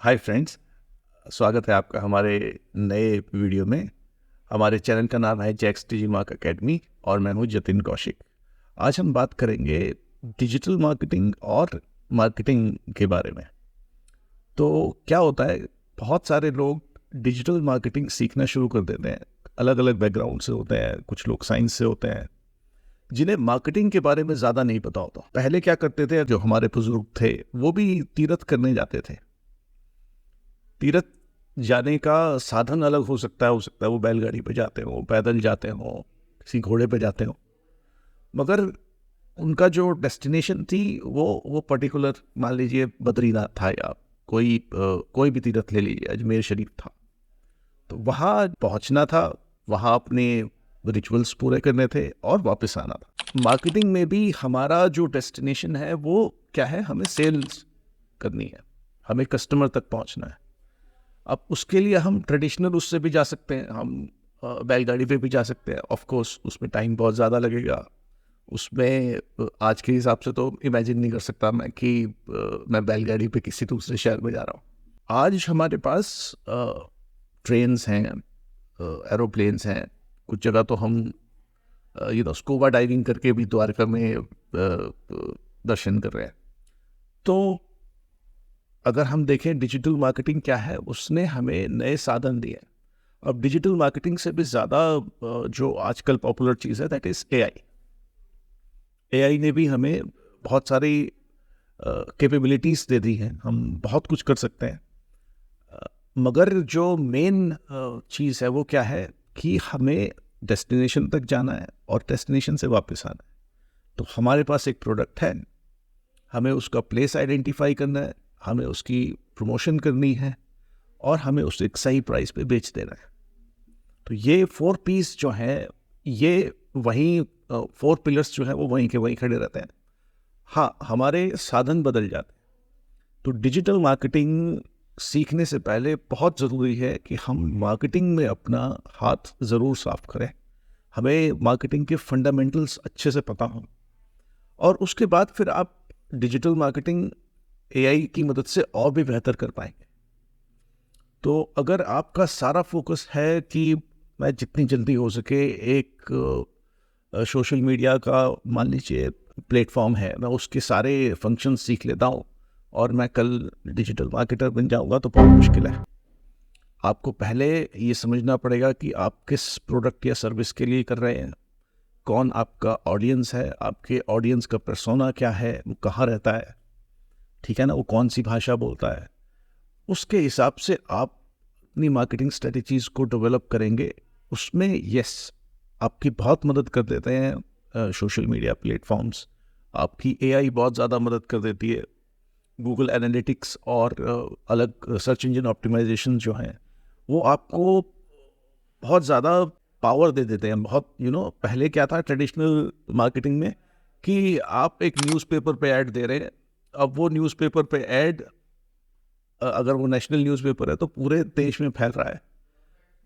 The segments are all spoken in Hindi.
हाय फ्रेंड्स, स्वागत है आपका हमारे नए वीडियो में। हमारे चैनल का नाम है जैक्स डिजिमार्क एकेडमी और मैं हूं जतिन कौशिक। आज हम बात करेंगे डिजिटल मार्केटिंग और मार्केटिंग के बारे में। तो क्या होता है, बहुत सारे लोग डिजिटल मार्केटिंग सीखना शुरू कर देते हैं। अलग अलग बैकग्राउंड से होते हैं, कुछ लोग साइंस से होते हैं, जिन्हें मार्केटिंग के बारे में ज़्यादा नहीं पता होता। पहले क्या करते थे, जो हमारे बुजुर्ग थे वो भी तीरथ करने जाते थे। तीरथ जाने का साधन अलग हो सकता है वो बैलगाड़ी पे जाते हो, पैदल जाते हो, किसी घोड़े पे जाते हो, मगर उनका जो डेस्टिनेशन थी वो पर्टिकुलर, मान लीजिए बद्रीनाथ था या कोई भी तीर्थ ले लीजिए, अजमेर शरीफ था, तो वहाँ पहुँचना था, वहाँ अपने रिचुअल्स पूरे करने थे और वापस आना था। मार्केटिंग में भी हमारा जो डेस्टिनेशन है वो क्या है, हमें सेल्स करनी है, हमें कस्टमर तक पहुँचना है। अब उसके लिए हम ट्रेडिशनल उससे भी जा सकते हैं, हम बैलगाड़ी पे भी जा सकते हैं। ऑफ कोर्स उसमें टाइम बहुत ज़्यादा लगेगा, उसमें आज के हिसाब से तो इमेजिन नहीं कर सकता मैं कि मैं बैलगाड़ी पे किसी दूसरे शहर में जा रहा हूँ। आज हमारे पास ट्रेन्स हैं, एरोप्लेन्स हैं, कुछ जगह तो हम स्कूबा डाइविंग करके भी द्वारका में दर्शन कर रहे हैं। तो अगर हम देखें डिजिटल मार्केटिंग क्या है, उसने हमें नए साधन दिए। अब डिजिटल मार्केटिंग से भी ज़्यादा जो आजकल पॉपुलर चीज़ है, दैट इज़ एआई। एआई ने भी हमें बहुत सारी कैपेबिलिटीज़ दे दी हैं, हम बहुत कुछ कर सकते हैं। मगर जो मेन चीज़ है वो क्या है कि हमें डेस्टिनेशन तक जाना है और डेस्टिनेशन से वापस आना है। तो हमारे पास एक प्रोडक्ट है, हमें उसका प्लेस आइडेंटिफाई करना है, हमें उसकी प्रमोशन करनी है और हमें उसे एक सही प्राइस पे बेच देना है। तो ये 4 पीस जो हैं, ये वहीं 4 पिलर्स जो हैं वो वहीं के वहीं खड़े रहते हैं। हाँ, हमारे साधन बदल जाते हैं। तो डिजिटल मार्केटिंग सीखने से पहले बहुत ज़रूरी है कि हम मार्केटिंग में अपना हाथ ज़रूर साफ करें। हमें मार्केटिंग के फंडामेंटल्स अच्छे से पता हों और उसके बाद फिर आप डिजिटल मार्केटिंग एआई की मदद से और भी बेहतर कर पाएंगे। तो अगर आपका सारा फोकस है कि मैं जितनी जल्दी हो सके एक सोशल मीडिया का, मान लीजिए प्लेटफॉर्म है, मैं उसके सारे फंक्शन सीख लेता हूँ और मैं कल डिजिटल मार्केटर बन जाऊँगा, तो बहुत मुश्किल है। आपको पहले ये समझना पड़ेगा कि आप किस प्रोडक्ट या सर्विस के लिए कर रहे हैं, कौन आपका ऑडियंस है, आपके ऑडियंस का पर्सोना क्या है, वो कहाँ रहता है, ठीक है ना, वो कौन सी भाषा बोलता है। उसके हिसाब से आप अपनी मार्केटिंग स्ट्रेटजीज को डेवलप करेंगे। उसमें यस, आपकी बहुत मदद कर देते हैं सोशल मीडिया प्लेटफॉर्म्स, आपकी एआई बहुत ज़्यादा मदद कर देती है। गूगल एनालिटिक्स और अलग सर्च इंजन ऑप्टिमाइजेशन जो हैं वो आपको बहुत ज़्यादा पावर दे देते हैं। बहुत पहले क्या था ट्रेडिशनल मार्केटिंग में कि आप एक न्यूज़पेपर पे ऐड दे रहे हैं, अब वो न्यूज़पेपर पे ऐड, अगर वो नेशनल न्यूज़पेपर है तो पूरे देश में फैल रहा है।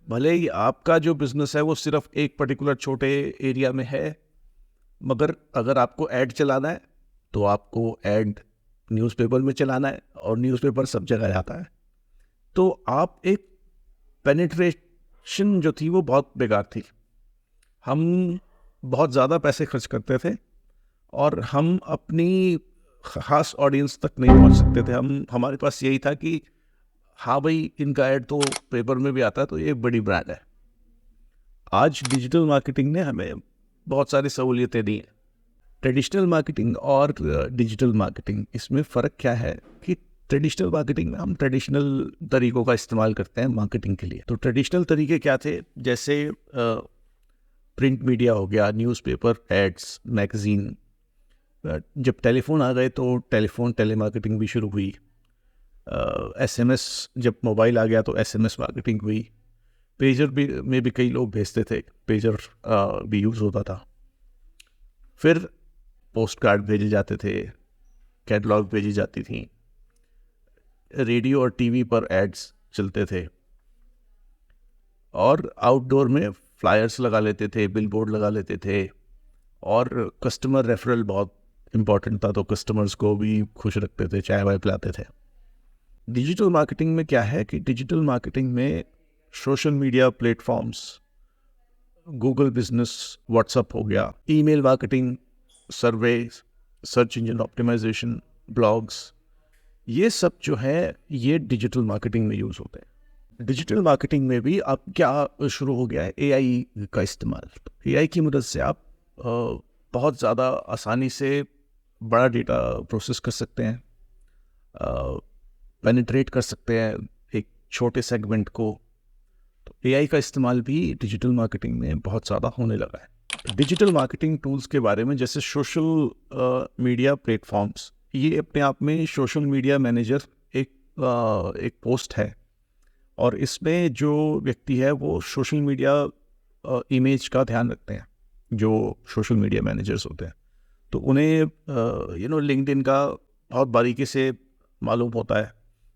भले ही आपका जो बिजनेस है वो सिर्फ एक पर्टिकुलर छोटे एरिया में है, मगर अगर आपको ऐड चलाना है तो आपको ऐड न्यूज़पेपर में चलाना है और न्यूज़पेपर सब जगह आता है। तो आप एक पेनिट्रेशन जो थी वो बहुत बेकार थी। हम बहुत ज़्यादा पैसे खर्च करते थे और हम अपनी ख़ास ऑडियंस तक नहीं पहुंच सकते थे। हमारे पास यही था कि हाँ भाई, इनका ऐड तो पेपर में भी आता है, तो ये बड़ी ब्रांड है। आज डिजिटल मार्केटिंग ने हमें बहुत सारी सहूलियतें दी हैं। ट्रेडिशनल मार्केटिंग और डिजिटल मार्केटिंग, इसमें फ़र्क क्या है कि ट्रेडिशनल मार्केटिंग में हम ट्रेडिशनल तरीक़ों का इस्तेमाल करते हैं मार्केटिंग के लिए। तो ट्रेडिशनल तरीके क्या थे, जैसे प्रिंट मीडिया हो गया, न्यूज़पेपर, एड्स, मैगज़ीन। जब टेलीफोन आ गए तो टेलीफोन टेलीमार्केटिंग भी शुरू हुई। एसएमएस, जब मोबाइल आ गया तो एसएमएस मार्केटिंग हुई। पेजर भी में भी कई लोग भेजते थे, पेजर भी यूज़ होता था। फिर पोस्ट कार्ड भेजे जाते थे, कैटलॉग भेजी जाती थी, रेडियो और टीवी पर एड्स चलते थे, और आउटडोर में फ्लायर्स लगा लेते थे, बिलबोर्ड लगा लेते थे, और कस्टमर रेफरल बहुत इम्पॉर्टेंट था, तो कस्टमर्स को भी खुश रखते थे, चाय वाय पिलाते थे। डिजिटल मार्केटिंग में क्या है कि डिजिटल मार्केटिंग में social media platforms, Google business, WhatsApp हो गया, ईमेल मार्केटिंग, सर्वे, सर्च इंजन ऑप्टिमाइजेशन, ब्लॉग्स, ये सब जो है ये डिजिटल मार्केटिंग में यूज़ होते हैं। डिजिटल मार्केटिंग में भी अब क्या शुरू हो गया है, एआई का इस्तेमाल। एआई की मदद से आप बहुत ज़्यादा आसानी से बड़ा डेटा प्रोसेस कर सकते हैं, पेनिट्रेट कर सकते हैं एक छोटे सेगमेंट को। तो एआई का इस्तेमाल भी डिजिटल मार्केटिंग में बहुत ज़्यादा होने लगा है। डिजिटल मार्केटिंग टूल्स के बारे में, जैसे सोशल मीडिया प्लेटफॉर्म्स, ये अपने आप में सोशल मीडिया मैनेजर एक पोस्ट है, और इसमें जो व्यक्ति है वो सोशल मीडिया इमेज का ध्यान रखते हैं, जो सोशल मीडिया मैनेजर्स होते हैं। तो उन्हें लिंक्डइन का बहुत बारीकी से मालूम होता है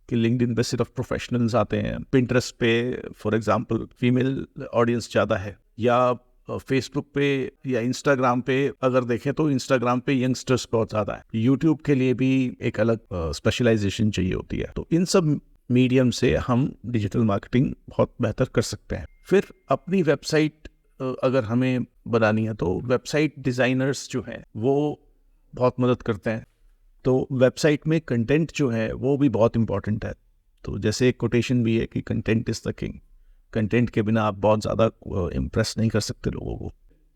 कि लिंक्डइन पे सिर्फ प्रोफेशनल्स आते हैं, पिंटरेस्ट पे फॉर एग्जांपल फीमेल ऑडियंस ज़्यादा है, या फेसबुक पे या इंस्टाग्राम पे अगर देखें तो इंस्टाग्राम पे यंगस्टर्स बहुत ज़्यादा है। यूट्यूब के लिए भी एक अलग स्पेशलाइजेशन चाहिए होती है। तो इन सब मीडियम से हम डिजिटल मार्केटिंग बहुत बेहतर कर सकते हैं। फिर अपनी वेबसाइट अगर हमें बनानी है तो वेबसाइट डिज़ाइनर्स जो हैं वो बहुत मदद करते हैं। तो वेबसाइट में कंटेंट जो है वो भी बहुत इम्पॉर्टेंट है। तो जैसे एक कोटेशन भी है कि content is the king. Content के बिना आप बहुत ज़्यादा इम्प्रेस नहीं कर सकते लोगों को।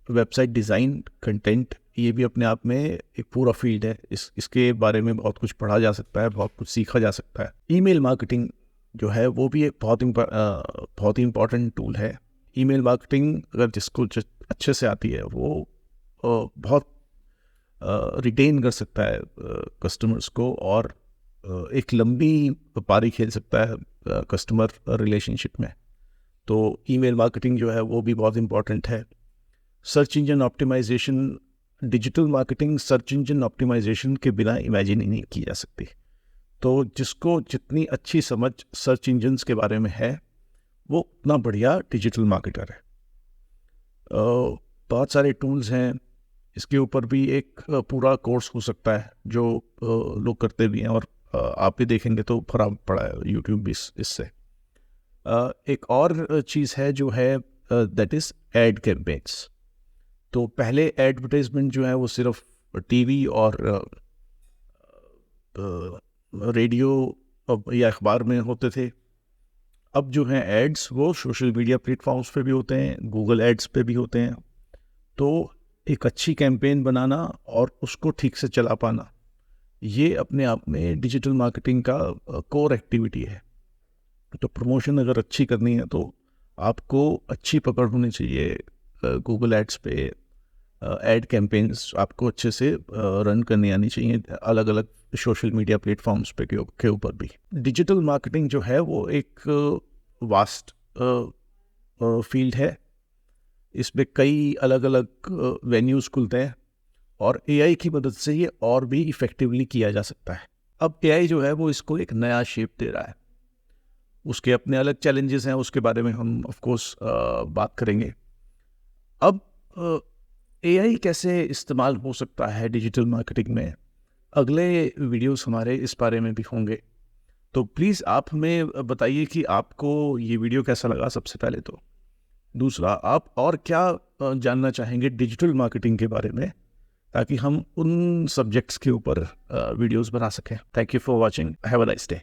वेबसाइट डिज़ाइन, कंटेंट, ये भी अपने आप में एक पूरा फील्ड है। इसके बारे में बहुत कुछ पढ़ा जा सकता है, बहुत कुछ सीखा जा सकता है। ईमेल मार्केटिंग जो है वो भी एक बहुत ही इम्पॉर्टेंट टूल है। ईमेल मार्केटिंग अगर जिसको अच्छे से आती है वो बहुत रिटेन कर सकता है कस्टमर्स को, और एक लंबी पारी खेल सकता है कस्टमर रिलेशनशिप में। तो ईमेल मार्केटिंग जो है वो भी बहुत इम्पॉर्टेंट है। Search engine optimisation, digital marketing search engine optimisation के बिना इमेजिन ही नहीं की जा सकती। तो जिसको जितनी अच्छी समझ सर्च इंजन्स के बारे में है वो उतना बढ़िया डिजिटल मार्केटर है। बहुत सारे टूल्स हैं, इसके ऊपर भी एक पूरा कोर्स हो सकता है जो लोग करते भी हैं, और आप भी देखेंगे तो फर्क पड़ा है यूट्यूब भी इससे। एक और चीज़ है जो है दैट इज़ एड कैंपेन्स। तो पहले एडवर्टाइजमेंट जो है वो सिर्फ टीवी और रेडियो या अखबार में होते थे। अब जो है एड्स वो सोशल मीडिया प्लेटफॉर्म्स पे भी होते हैं, गूगल एड्स पे भी होते हैं। तो एक अच्छी कैंपेन बनाना और उसको ठीक से चला पाना, ये अपने आप में डिजिटल मार्केटिंग का कोर एक्टिविटी है। तो प्रमोशन अगर अच्छी करनी है तो आपको अच्छी पकड़ होनी चाहिए गूगल एड्स पे। एड कैंपेन्स आपको अच्छे से रन करनी आनी चाहिए अलग अलग सोशल मीडिया प्लेटफॉर्म्स पे के ऊपर भी। डिजिटल मार्केटिंग जो है वो एक वास्ट फील्ड है। इसमें कई अलग अलग वेन्यूज़ खुलते हैं, और एआई की मदद से ये और भी इफ़ेक्टिवली किया जा सकता है। अब एआई जो है वो इसको एक नया शेप दे रहा है। उसके अपने अलग चैलेंजेस हैं, उसके बारे में हम ऑफ कोर्स बात करेंगे। अब एआई कैसे इस्तेमाल हो सकता है डिजिटल मार्केटिंग में, अगले वीडियोस हमारे इस बारे में भी होंगे। तो प्लीज़ आप हमें बताइए कि आपको ये वीडियो कैसा लगा, सबसे पहले तो। दूसरा, आप और क्या जानना चाहेंगे डिजिटल मार्केटिंग के बारे में, ताकि हम उन सब्जेक्ट्स के ऊपर वीडियोस बना सकें। Thank you for watching, have a nice day.